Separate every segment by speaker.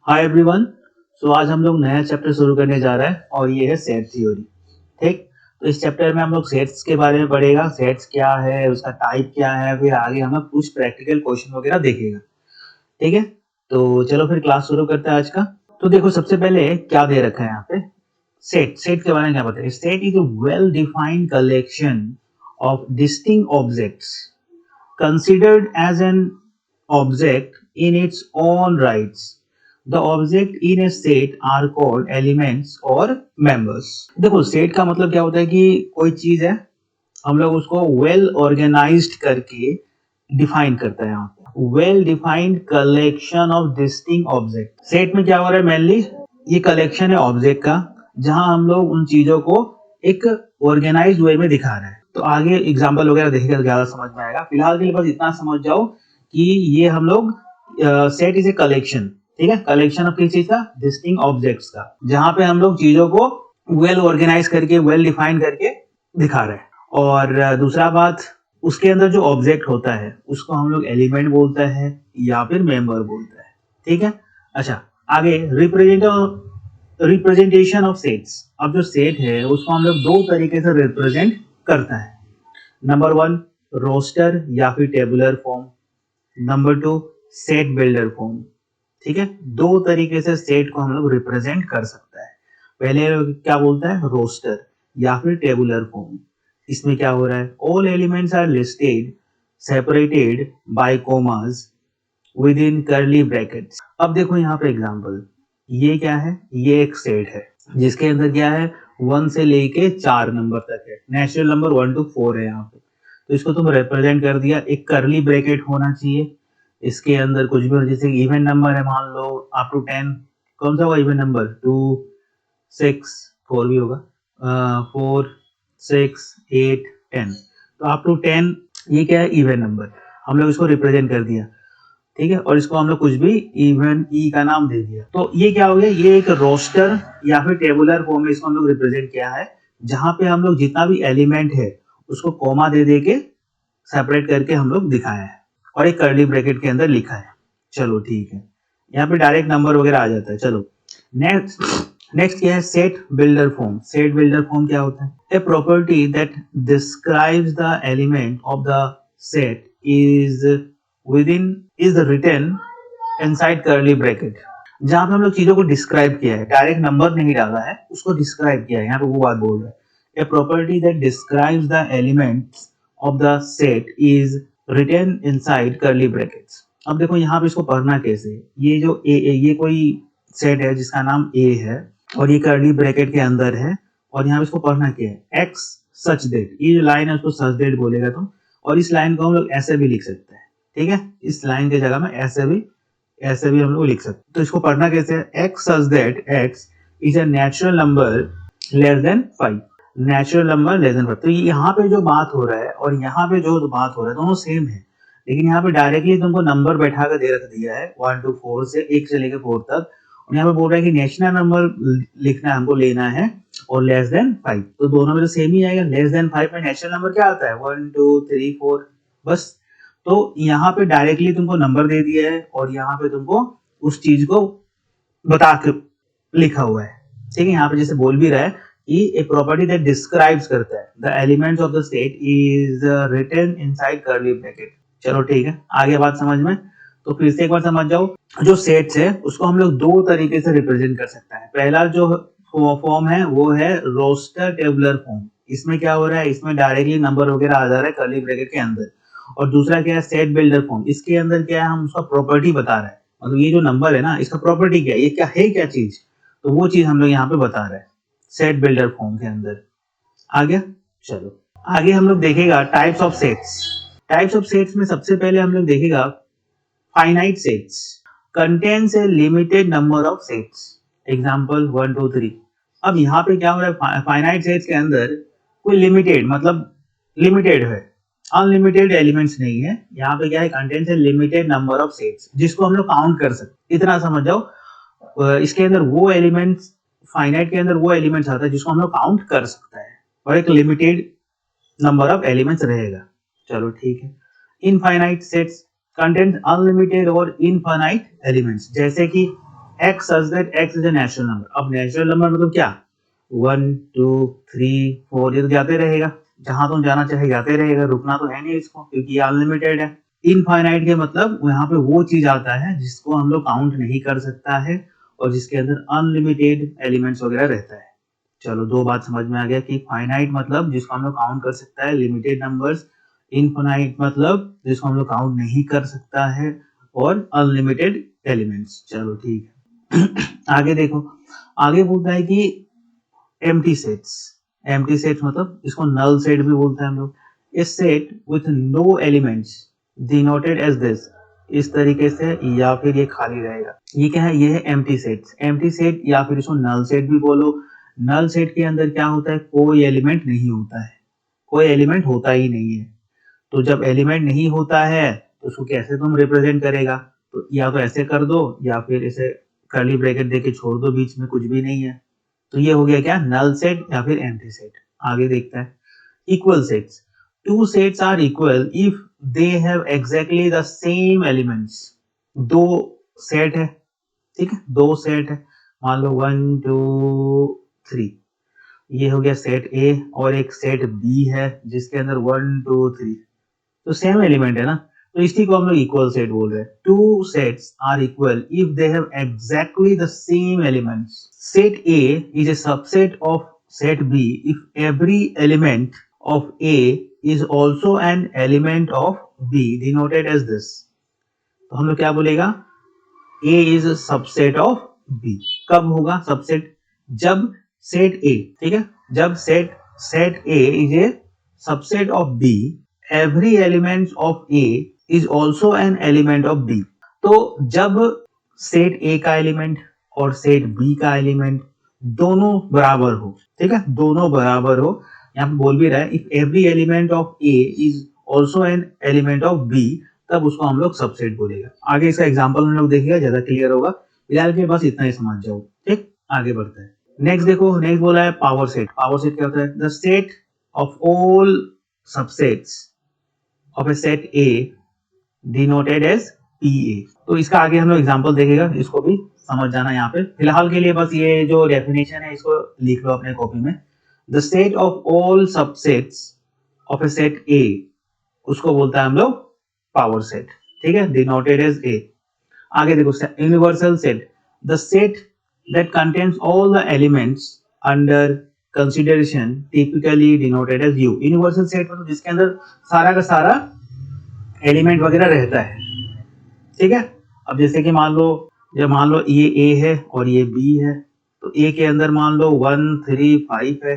Speaker 1: Hi everyone. सो आज हम लोग नया चैप्टर शुरू करने जा रहे हैं और ये है सेट थ्योरी। ठीक। तो इस चैप्टर में हम लोग सेट्स के बारे में पढ़ेगा, सेट्स क्या है, उसका टाइप क्या है, फिर आगे हम लोग कुछ प्रैक्टिकल क्वेश्चन वगैरह देखेगा। ठीक है। तो चलो फिर क्लास शुरू करते हैं आज का। तो देखो सबसे पहले क्या दे रखा है यहाँ पे। सेट सेट के बारे में क्या बताइए। Set is a well defined collection of distinct objects considered as an object in its own rights. The object in a set are called elements or members. देखो सेट का मतलब क्या होता है कि कोई चीज है, हम लोग उसको वेल ऑर्गेनाइज्ड करके डिफाइन करते हैं। यहाँ पे well defined collection of distinct object. Set में क्या हो रहा है, मेनली ये कलेक्शन है ऑब्जेक्ट का, जहां हम लोग उन चीजों को एक ऑर्गेनाइज्ड वे में दिखा रहे हैं। तो आगे एग्जांपल वगैरह देखेगा तो ज्यादा समझ में आएगा। फिलहाल के लिए बस इतना समझ जाओ कि ये हम लोग सेट इज ए कलेक्शन। ठीक है, कलेक्शन ऑफ किस चीज का, डिस्टिंक्ट ऑब्जेक्ट्स का, जहां पे हम लोग चीजों को वेल ऑर्गेनाइज करके वेल डिफाइन करके दिखा रहे हैं। और दूसरा बात, उसके अंदर जो ऑब्जेक्ट होता है उसको हम लोग एलिमेंट बोलते हैं या फिर मेंबर बोलते हैं। ठीक है। अच्छा, आगे रिप्रेजेंटेशन ऑफ सेट्स। अब जो सेट है उसको हम लोग दो तरीके से रिप्रेजेंट करता है। नंबर वन, रोस्टर या फिर tabular form. Number two, set builder form. ठीक है, दो तरीके से सेट को हम लोग रिप्रेजेंट कर सकता है। पहले क्या बोलता है, रोस्टर या फिर टेबुलर फॉर्म। इसमें क्या हो रहा है, all elements are listed separated by commas within curly brackets. अब देखो यहाँ पे एग्जांपल, ये क्या है, ये एक सेट है जिसके अंदर क्या है, 1 से लेके 4 नंबर तक है। नेचुरल नंबर 1 to 4 है यहाँ पे। तो इसको तुम रिप्रेजेंट कर दिया, एक करली ब्रैकेट होना चाहिए इसके अंदर कुछ भी, जैसे इवन नंबर है मान लो अप टू 10। कौन सा होगा इवन नंबर, 2 6 4 भी होगा, 4 6 8 10। तो अप टू 10 ये क्या है, इवन नंबर। हम लोग इसको रिप्रेजेंट कर दिया। ठीक है, और इसको हम लोग कुछ भी इवन ई का नाम दे दिया। तो ये क्या हो गया, ये एक रोस्टर या फिर टेबुलर फॉर्म में इसको हम लोग रिप्रेजेंट किया है, जहां पे हम लोग जितना भी एलिमेंट है उसको कॉमा दे दे के सेपरेट करके हम लोग दिखाया है और एक कर्ली ब्रैकेट के अंदर लिखा है। चलो ठीक है, यहाँ पे डायरेक्ट नंबर वगैरह आ जाता है। चलो नेक्स्ट क्या है, set builder form. Set builder form क्या होता है, a property that describes the element of the set is within is written inside curly bracket। जहां पे हम लोग चीजों को डिस्क्राइब किया है, डायरेक्ट नंबर नहीं डाला है, उसको डिस्क्राइब किया है, यहाँ पे वो बात बोल रहा है। A property that describes the elements of the set is written inside curly brackets. अब देखो यहाँ पे इसको पढ़ना कैसे, ये जो ये कोई सेट है जिसका नाम ए है और ये कर्ली ब्रैकेट के अंदर है, और यहाँ पे इसको पढ़ना क्या है, एक्स सच दैट। ये जो लाइन है उसको सच दैट बोलेगा तुम, और इस लाइन को हम लोग ऐसे भी लिख सकते हैं। ठीक है, इस लाइन की जगह में ऐसे भी हम लोग लिख सकते हैं। तो इसको पढ़ना कैसे है, x such that x is a natural number less than 5। Natural number less than 5। तो यहाँ पे जो बात हो रहा है और यहाँ पे जो बात हो रहा है दोनों सेम है, लेकिन यहाँ पे डायरेक्टली तुमको नंबर बैठा कर दे रख दिया है 1 to 4 से 1 से लेकर 4 तक, और यहाँ पे बोल रहा है कि नेचुरल नंबर लिखना हमको लेना है और लेस देन 5। तो दोनों में तो सेम ही आएगा। लेस देन 5 में नेचुरल नंबर क्या आता है, 1 2 3 4 बस। तो यहाँ पे डायरेक्टली तुमको नंबर दे दिया है और यहाँ पे तुमको उस चीज को बता के लिखा हुआ है। ठीक है, यहाँ पे जैसे बोल भी रहा है कि ए प्रॉपर्टी दैट डिस्क्राइब्स करता है the elements of the set is written inside curly bracket. चलो ठीक है, आगे बात समझ में। तो फिर से एक बार समझ जाओ, जो सेट्स है उसको हम लोग दो तरीके से रिप्रेजेंट कर सकते हैं। पहला जो फॉर्म है वो है रोस्टर टेबुलर फॉर्म। इसमें क्या हो रहा है, इसमें डायरेक्टली नंबर वगैरह आ जा रहा है कर्ली ब्रैकेट के अंदर। और दूसरा क्या है, सेट बिल्डर फॉर्म। इसके अंदर क्या है, हम उसका प्रॉपर्टी बता रहे हैं, मतलब ये जो नंबर है ना इसका प्रॉपर्टी क्या है, ये क्या है, क्या चीज, तो वो चीज हम लोग यहाँ पे बता रहे हैं सेट बिल्डर फॉर्म के अंदर। आगे चलो, आगे हम लोग देखेगा types of sets. Types of sets में सबसे पहले हम लोग देखेगा finite sets contains A limited number of sets. Example 1 2 3। अब यहाँ पे क्या हो रहा है, फाइनाइट सेट्स के अंदर कोई लिमिटेड मतलब लिमिटेड है, अनलिमिटेड एलिमेंट्स नहीं है। यहाँ पे क्या है, कंटेंट है लिमिटेड नंबर ऑफ सेट्स, जिसको हम लोग काउंट कर सकते। इतना समझ जाओ, इसके अंदर वो एलिमेंट्स, फाइनाइट के अंदर वो एलिमेंट्स आता है जिसको हम लोग काउंट कर सकता है, और एक लिमिटेड नंबर ऑफ एलिमेंट्स रहेगा। चलो ठीक है। इनफाइनाइट सेट्स कंटेंट अनलिमिटेड और इनफाइनाइट एलिमेंट्स, जैसे कि x such that x is a natural number। अब नेचुरल नंबर मतलब क्या, 1 2 3 4 ये तो जाते रहेगा, जहां तुम जाना चाहे जाते रहेगा, रुकना तो है नहीं इसको, क्योंकि ये अनलिमिटेड है। इनफाइनाइट के मतलब यहाँ पे वो चीज आता है जिसको हम लोग काउंट नहीं कर सकता है और जिसके अंदर अनलिमिटेड एलिमेंट्स वगैरह रहता है। चलो दो बात समझ में आ गया कि फाइनाइट मतलब जिसको हम लोग काउंट कर सकता है, लिमिटेड नंबर्स। इनफाइनाइट मतलब जिसको हम लोग काउंट नहीं कर सकता है, और अनलिमिटेड एलिमेंट्स। चलो ठीक है। आगे देखो, आगे बोलता है कि एम्प्टी सेट्स। एम्प्टी सेट्स मतलब इसको नल सेट भी बोलते हैं हम लोग। A set with no elements denoted as this, इस तरीके से, या फिर ये खाली रहेगा। ये क्या है, ये है एम्प्टी सेट्स। एम्प्टी सेट या फिर इसको नल सेट भी बोलो। नल सेट के अंदर क्या होता है, कोई एलिमेंट नहीं होता है, कोई एलिमेंट होता ही नहीं है। तो जब एलिमेंट नहीं होता है तो उसको कैसे तुम रिप्रेजेंट करेगा, तो या तो ऐसे कर दो या फिर इसे कर्ली ब्रैकेट देके छोड़ दो, बीच में कुछ भी नहीं है। तो ये हो गया क्या, नल सेट या फिर एम्प्टी सेट। आगे देखता है equal sets. Two sets are equal if they have exactly the same elements. दो सेट है, ठीक है, दो सेट है, मान लो 1 2 3, ये हो गया सेट ए, और एक सेट बी है जिसके अंदर 1 2 3, तो सेम एलिमेंट है ना, तो इसी को हम लोग इक्वल सेट बोल रहे हैं। Two sets are equal if they have exactly the same elements. Set A is a subset of set B if every element of A is also an element of B denoted as this. तो हम लोग क्या बोलेगा, A is subset of B. कब होगा subset, जब set A, ठीक है, जब set A is a subset of B, every element of A is also an element of B। तो जब सेट A का एलिमेंट और सेट B का एलिमेंट दोनों बराबर हो, ठीक है, दोनों बराबर हो, यहाँ पे बोल भी रहा है if every element of A is also an element of B, तब उसको हम लोग सबसेट बोलेगा। आगे इसका एग्जाम्पल हम लोग देखेगा, ज्यादा क्लियर होगा। फिलहाल के बस इतना ही समझ जाओ, ठीक। आगे बढ़ते हैं, नेक्स्ट देखो, नेक्स्ट बोला है पावर सेट। पावर सेट क्या होता है, the set of all subsets of a set A denoted as PA। तो इसका आगे हम लोग एग्जांपल देखेगा, इसको भी समझ जाना यहाँ पे। फिलहाल के लिए बस ये जो डेफिनेशन है इसको लिख लो अपने कॉपी में। The set of all subsets of a set A, उसको बोलता है हम लोग पावर सेट, ठीक है, डिनोटेड एज A। आगे देखो universal set, the set that contains all the elements under consideration typically denoted as U। Universal set मतलब जिसके अंदर सारा का सारा एलिमेंट वगैरह रहता है, ठीक है। अब जैसे कि मान लो ये A है और ये B है, तो A के अंदर मान लो 1 3 5 है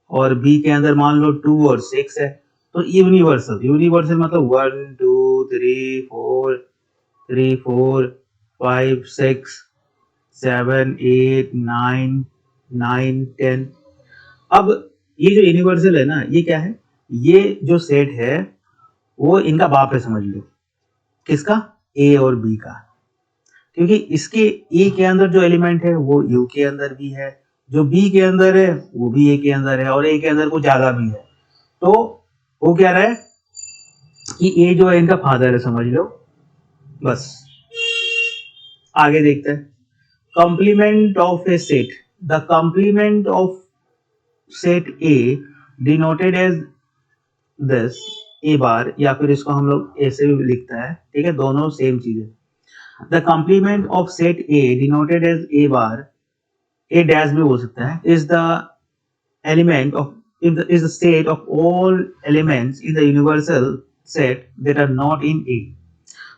Speaker 1: और B के अंदर मान लो 2 और 6 है। तो यूनिवर्सल मतलब 1 2 3 4 5 6 7 8 9 10। अब ये जो यूनिवर्सल है ना, ये क्या है, ये जो सेट है वो इनका बाप है, समझ लो। किसका, ए और बी का। क्योंकि इसके ए के अंदर जो एलिमेंट है वो यू के अंदर भी है, जो बी के अंदर है वो भी ए के अंदर है, और ए के अंदर कुछ ज्यादा भी है। तो वो क्या रहा है कि ए जो है इनका फादर है, समझ लो बस। आगे देखते हैं, complement of a set. The complement of set A denoted as this, A bar, या फिर इसको हम लोग ऐसे भी लिखता है, ठीक है, दोनों सेम चीज है। The complement of set A denoted as A bar, A dash भी हो सकता है, is the element of is the state of all elements in the universal set that are not in A।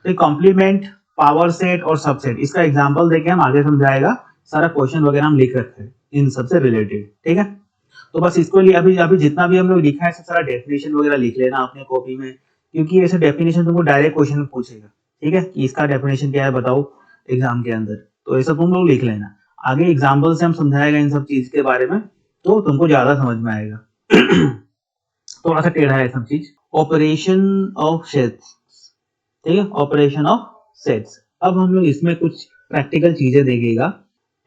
Speaker 1: तो complement, power set और subset, इसका example देके हम आगे समझाएगा। सारा क्वेश्चन वगैरह हम लिख रखे हैं इन सबसे रिलेटेड, ठीक है। तो बस इसको लिए अभी जितना भी हम लोग लिखा है सब सारा डेफिनेशन वगैरह लिख लेना अपने कॉपी में, क्योंकि ऐसे डेफिनेशन तुमको डायरेक्ट क्वेश्चन में पूछेगा, ठीक है, कि इसका डेफिनेशन क्या है बताओ एग्जाम के अंदर। तो ऐसा तुम लोग लिख लेना, आगे एग्जाम्पल से हम समझाएगा इन सब चीज के बारे में, तो तुमको ज्यादा समझ में आएगा। थोड़ा सा टेढ़ा है सब चीज। ऑपरेशन ऑफ सेट्स, ठीक है, ऑपरेशन ऑफ सेट्स। अब हम लोग इसमें कुछ प्रैक्टिकल चीजें देखेगा।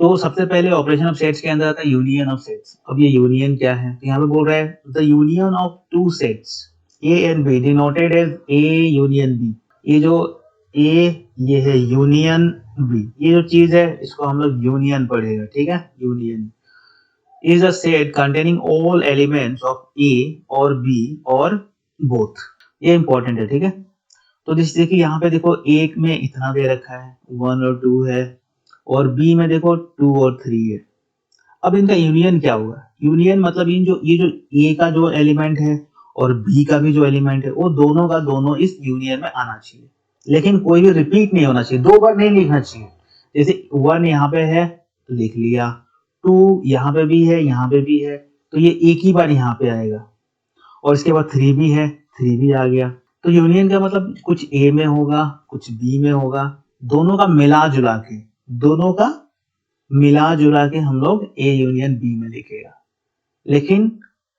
Speaker 1: तो सबसे पहले ऑपरेशन ऑफ सेट्स के अंदर आता है यूनियन ऑफ सेट्स। अब ये यूनियन क्या है, तो यहाँ पे बोल रहा है the union of two sets A and B denoted as A union B. ये जो ए ये है यूनियन बी, ये जो चीज है इसको हम लोग यूनियन पढ़ेगा, ठीक है। Union is a set containing all elements of A और बी और बोथ, ये इंपॉर्टेंट है, ठीक है। तो जैसे कि यहाँ पे देखो एक में इतना दे रखा है 1 और 2 है, और बी में देखो 2 और 3 है। अब इनका यूनियन क्या होगा? यूनियन मतलब ये जो ए का जो एलिमेंट है और बी का भी जो एलिमेंट है वो दोनों का दोनों इस यूनियन में आना चाहिए, लेकिन कोई भी रिपीट नहीं होना चाहिए, दो बार नहीं लिखना चाहिए। जैसे 1 यहाँ पे है तो लिख लिया, 2 यहाँ पे भी है, यहाँ पे भी है, तो ये एक ही बार यहाँ पे आएगा, और इसके बाद 3 भी है, 3 भी आ गया। तो यूनियन का मतलब कुछ ए में होगा, कुछ बी में होगा, दोनों का मिला जुला के, दोनों का मिला जुला के हम लोग ए यूनियन बी में लिखेगा। लेकिन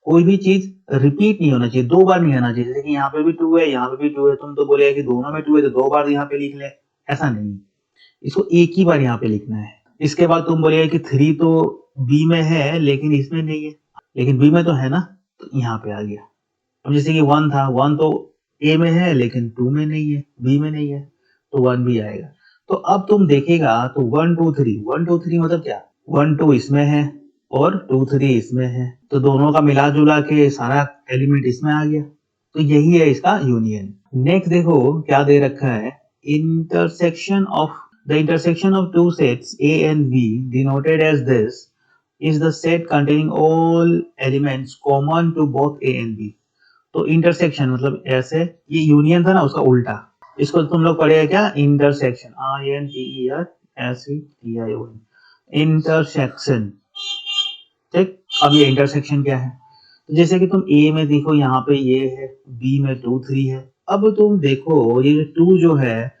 Speaker 1: कोई भी चीज रिपीट नहीं होना चाहिए, दो बार नहीं आना चाहिए। जैसे कि यहाँ पे भी 2 है, यहाँ पे भी 2 है, तुम तो बोलेगा कि दोनों में 2 है तो दो बार यहाँ पे लिख ले, ऐसा नहीं, इसको एक ही बार यहाँ पे लिखना है। इसके बाद तुम बोलेगा कि 3 तो बी में है लेकिन इसमें नहीं है, लेकिन बी में तो है ना, तो यहाँ पे आ गया। अब जैसे कि 1 था, 1 तो ए में है लेकिन 2 में नहीं है, बी में नहीं है, तो 1 भी आएगा। तो अब तुम देखेगा तो 1 2 3, 1 2 3 मतलब क्या, 1 2 इसमें है और 2 3 इसमें है, तो दोनों का मिला जुला के सारा एलिमेंट इसमें आ गया, तो यही है इसका यूनियन। नेक्स्ट देखो क्या दे रखा है, intersection of the intersection of two sets A and B denoted as this is the set containing all elements common to both A and B. तो इंटरसेक्शन मतलब ऐसे, ये यूनियन था ना उसका उल्टा, इसको तुम लोग पढ़ेगा क्या, इंटरसेक्शन, INTERSECTION, इंटरसेक्शन, ठीक। अब ये इंटरसेक्शन क्या है, तो जैसे कि तुम ए में देखो यहाँ पे ये है, बी में 2 3 है। अब तुम देखो ये 2 जो है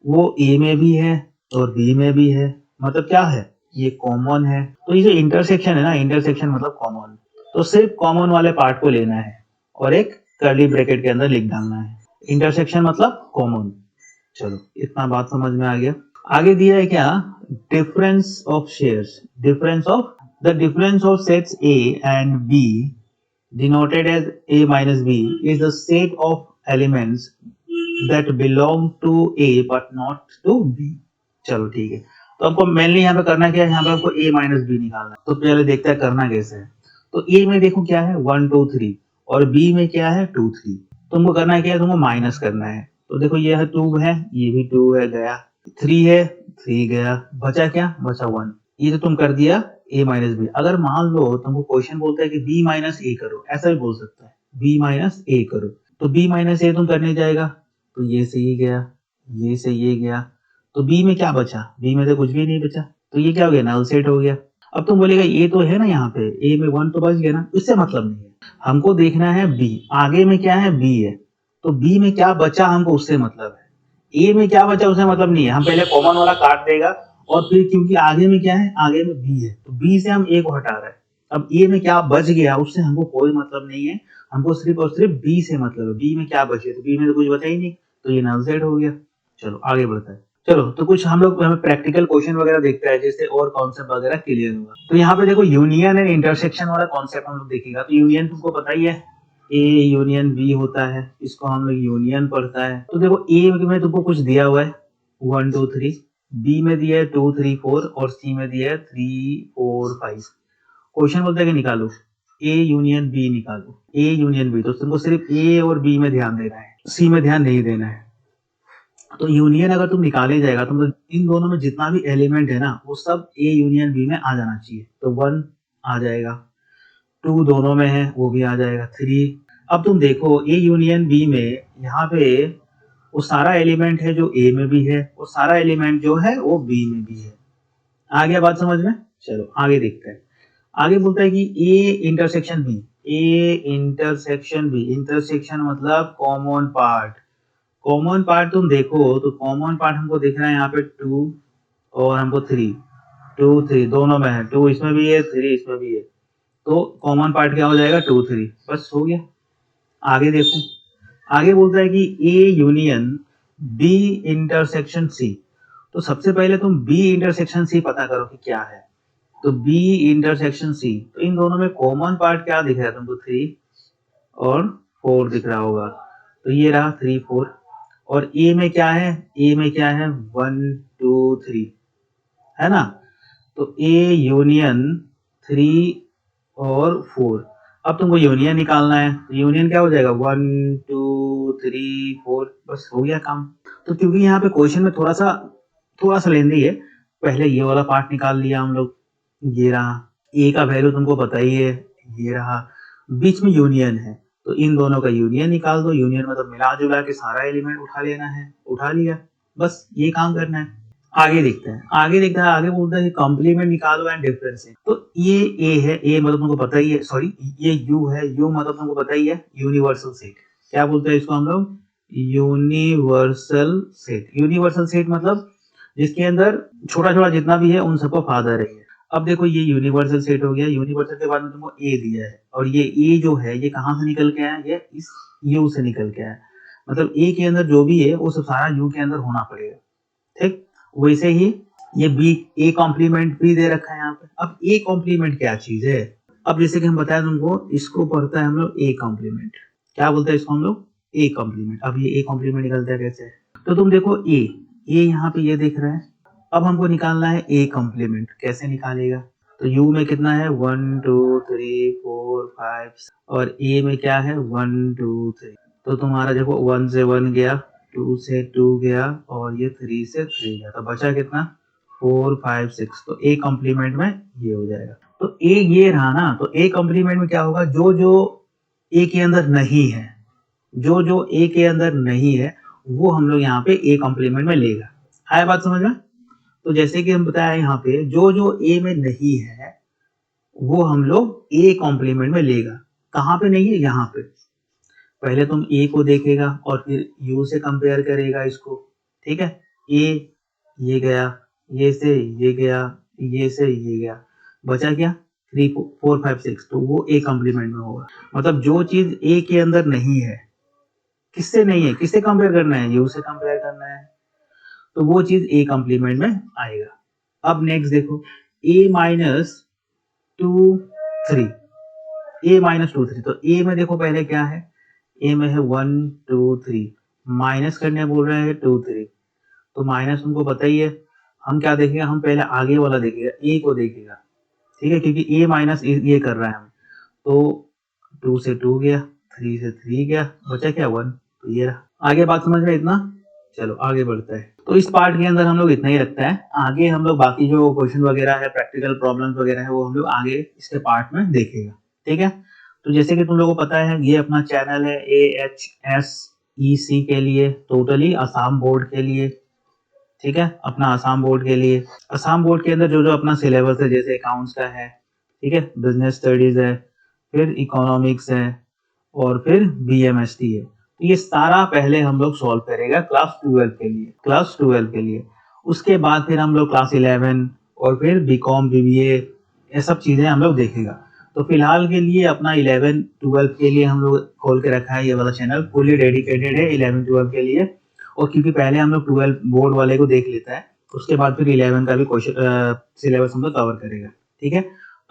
Speaker 1: वो ए में भी है और बी में भी है, मतलब क्या है, ये कॉमन है। तो ये जो इंटरसेक्शन है ना, इंटरसेक्शन मतलब कॉमन, तो सिर्फ कॉमन वाले पार्ट को लेना है और एक कर्ली ब्रैकेट के अंदर लिख डालना है, इंटरसेक्शन मतलब कॉमन। चलो इतना बात समझ में आ गया। आगे दिया है क्या, difference of shares, difference of the difference of sets A and B denoted as a minus b is the set of elements that belong to a but not to b। चलो ठीक है, तो आपको मेनली यहाँ पे करना क्या है, यहाँ पे आपको a माइनस बी निकालना है। तो पहले देखते हैं करना कैसे है। तो a में देखो क्या है 1 2 3 और b में क्या है 2 3, तुमको करना क्या है, तुमको माइनस करना है। तो देखो ये है 2 है, ये भी 2 है गया, 3 है 3 गया, बचा क्या, बचा 1, ये तो तुम कर दिया a माइनस बी। अगर मान लो तुमको क्वेश्चन बोलता है कि b माइनस ए करो, ऐसा भी बोल सकता है, b माइनस ए करो, तो b माइनस ए तुम करने जाएगा तो ये से ये गया, ये से ये गया, तो b में क्या बचा, b में तो कुछ भी नहीं बचा, तो ये क्या हो गया, नल सेट हो गया। अब तुम बोलेगा ये तो है ना यहाँ पे a में 1 तो बच गया ना, इससे मतलब नहीं है, हमको देखना है b, आगे में क्या है b है, तो b में क्या बचा हमको उससे मतलब है, a में क्या बचा उससे मतलब नहीं है। हम पहले कॉमन वाला काट देगा और फिर क्योंकि आगे में क्या है, आगे में b है, तो b से हम a को हटा रहे हैं। अब a में क्या बच गया उससे हमको कोई मतलब नहीं है, हमको सिर्फ और सिर्फ b से मतलब है, b में क्या बचे, तो b में तो कुछ बचा ही नहीं, तो ये नल सेट हो गया। चलो आगे बढ़ता है। चलो तो कुछ हम लोग प्रैक्टिकल क्वेश्चन वगैरह देखते हैं जिससे और कॉन्सेप्ट वगैरह क्लियर होगा। तो यहाँ पे देखो यूनियन एंड इंटरसेक्शन वाला कॉन्सेप्ट हम लोग देखेगा। तो यूनियन तुमको पता ही है, ए यूनियन बी होता है, इसको हम लोग यूनियन पढ़ता है। तो देखो ए में तुमको कुछ दिया हुआ है 1 2 3, बी में दिया है 2 3 4 और सी में दिया है 3 4 5। क्वेश्चन बोलता है कि निकालो ए यूनियन बी, निकालो ए यूनियन बी, तो तुमको सिर्फ ए और बी में ध्यान देना है, सी में ध्यान नहीं देना है। तो यूनियन अगर तुम निकाले जाएगा तो मतलब इन दोनों में जितना भी एलिमेंट है ना वो सब ए यूनियन बी में आ जाना चाहिए। तो 1 आ जाएगा, 2 दोनों में है वो भी आ जाएगा, 3। अब तुम देखो ए यूनियन बी में यहाँ पे वो सारा एलिमेंट है जो ए में भी है, वो सारा एलिमेंट जो है वो बी में भी है। आ गया बात समझ में। चलो आगे देखते हैं। आगे बोलता है कि A intersection B, A intersection B, intersection मतलब कॉमन पार्ट। कॉमन पार्ट तुम देखो तो कॉमन पार्ट हमको दिख रहा है यहाँ पे 2 और हमको 3, 2 3 दोनों में है, 2 इसमें भी है 3 इसमें भी है, तो कॉमन पार्ट क्या हो जाएगा 2 3, बस हो गया। आगे देखो, आगे बोलता है कि A union B intersection C. तो सबसे पहले तुम बी इंटरसेक्शन सी पता करो कि क्या है। तो बी इंटरसेक्शन सी, तो इन दोनों में कॉमन पार्ट क्या दिख रहा है तुमको, 3 और 4 दिख रहा होगा, तो ये रहा 3 4। और ए में क्या है, ए में क्या है 1 2 3 है ना, तो ए यूनियन 3 और 4। अब तुमको यूनियन निकालना है, तो यूनियन क्या हो जाएगा 1 2 3 4, बस हो गया काम। तो क्योंकि यहाँ पे क्वेश्चन में थोड़ा सा लेंदी है, पहले ये वाला पार्ट निकाल लिया हम लोग, ये रहा, ए का वैल्यू तुमको पता ही है, ये रहा, बीच में यूनियन है, तो इन दोनों का यूनियन निकाल दो। यूनियन मतलब मिला जुला के सारा एलिमेंट उठा लेना है, उठा लिया, बस ये काम करना है। आगे देखते हैं, आगे बोलता है कॉम्प्लीमेंट निकालो एंड डिफरेंस। तो ये ए है, ए मतलब तुमको पता ही है, सॉरी ये यू है, यू मतलब तुमको पता ही है यूनिवर्सल सेट। क्या बोलते हैं इसको हम लोग, यूनिवर्सल सेट। यूनिवर्सल सेट मतलब जिसके अंदर छोटा छोटा जितना भी है उन सबको फादर है। अब देखो ये यूनिवर्सल सेट हो गया, यूनिवर्सल के बाद में तुमको ए दिया है, और ये ए जो है ये कहाँ से निकल के आया, ये इस यू से निकल के आया, मतलब ए के अंदर जो भी है वो सब सारा यू के अंदर होना पड़ेगा, ठीक। वैसे ही ये बी, ए कॉम्प्लीमेंट भी दे रखा है यहाँ पे। अब ए कॉम्प्लीमेंट क्या चीज है, अब जैसे कि हम बताया तुमको, इसको पढ़ता है हम लोग ए कॉम्प्लीमेंट। क्या बोलते हैं इसको हम लोग, ए कॉम्प्लीमेंट। अब ये ए कॉम्प्लीमेंट निकलता है कैसे, तो तुम देखो ए यहाँ पे ये दिख रहा है, अब हमको निकालना है ए कॉम्प्लीमेंट। कैसे निकालेगा, तो यू में कितना है 1 2 3 4 5, और ए में क्या है 1 2 3, तो तुम्हारा देखो 1 से 1 गया, 2 से 2 गया, और ये 3 से 3 गया, तो बचा कितना 4 5 6, तो ए कॉम्प्लीमेंट में ये हो जाएगा। तो ए ये रहा ना, तो ए कॉम्प्लीमेंट में क्या होगा, जो जो ए के अंदर नहीं है, जो जो ए के अंदर नहीं है वो हम लोग यहाँ पे ए कॉम्प्लीमेंट में लेगा। आया बात समझ में। तो जैसे कि हम बताया यहाँ पे जो जो ए में नहीं है वो हम लोग ए कॉम्प्लीमेंट में लेगा। कहाँ पे नहीं है, यहाँ पे। पहले तुम ए को देखेगा और फिर यू से कंपेयर करेगा इसको, ठीक है। ए ये गया, ये से ये गया, ये से ये गया, बचा क्या 3 4 5 6, तो वो ए कॉम्प्लीमेंट में होगा। मतलब जो चीज ए के अंदर नहीं है, किससे नहीं है, किससे कंपेयर करना है, यू से कंपेयर करना है, तो वो चीज ए कॉम्प्लीमेंट में आएगा। अब नेक्स्ट देखो a माइनस 2 3, a माइनस 2 3, तो a में देखो पहले क्या है, a में है 1 2 3, माइनस करने बोल रहे हैं 2 3, तो माइनस तुमको पता ही है, हम क्या देखेगा, हम पहले आगे वाला देखेगा, a को देखेगा, ठीक है, क्योंकि a माइनस ये कर रहा है हम, तो 2 से 2 गया, 3 से 3 गया, बचा क्या 1, तो ये रहा। आगे बात समझ में इतना, चलो आगे बढ़ता है। तो इस पार्ट के अंदर हम लोग इतना ही रखता है, आगे हम लोग बाकी जो क्वेश्चन वगैरह है, प्रैक्टिकल प्रॉब्लम्स वगैरह है, वो हम लोग आगे इसके पार्ट में देखेगा, ठीक है। तो जैसे कि तुम लोगों को पता है ये अपना चैनल है AHSEC के लिए, टोटली असम बोर्ड के लिए, ठीक है, अपना असम बोर्ड के लिए। असम बोर्ड के अंदर जो जो अपना सिलेबस है, जैसे अकाउंट्स का है, ठीक है, बिजनेस स्टडीज है, फिर इकोनॉमिक्स है, और फिर BMST है, ये सारा पहले हम लोग सॉल्व करेगा क्लास 12 के लिए, क्लास 12 के लिए। उसके बाद फिर हम लोग क्लास 11 और फिर BCom BBA ये सब चीजें हम लोग देखेगा। तो फिलहाल के लिए अपना 11 12 के लिए हम लोग खोल के रखा है, ये वाला चैनल फुली डेडिकेटेड है 11 12 के लिए। और क्योंकि पहले हम लोग 12 बोर्ड वाले को देख लेता है, उसके बाद फिर 11 का भी क्वेश्चन सिलेबस हम लोग कवर करेगा, ठीक है।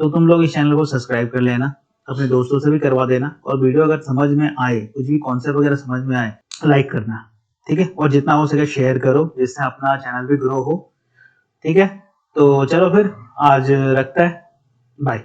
Speaker 1: तो तुम लोग इस चैनल को सब्सक्राइब कर लेना, अपने दोस्तों से भी करवा देना, और वीडियो अगर समझ में आए, कुछ भी कॉन्सेप्ट वगैरह समझ में आए, लाइक करना, ठीक है, और जितना हो सके शेयर करो, जिससे अपना चैनल भी ग्रो हो, ठीक है। तो चलो फिर आज रखता है, बाय।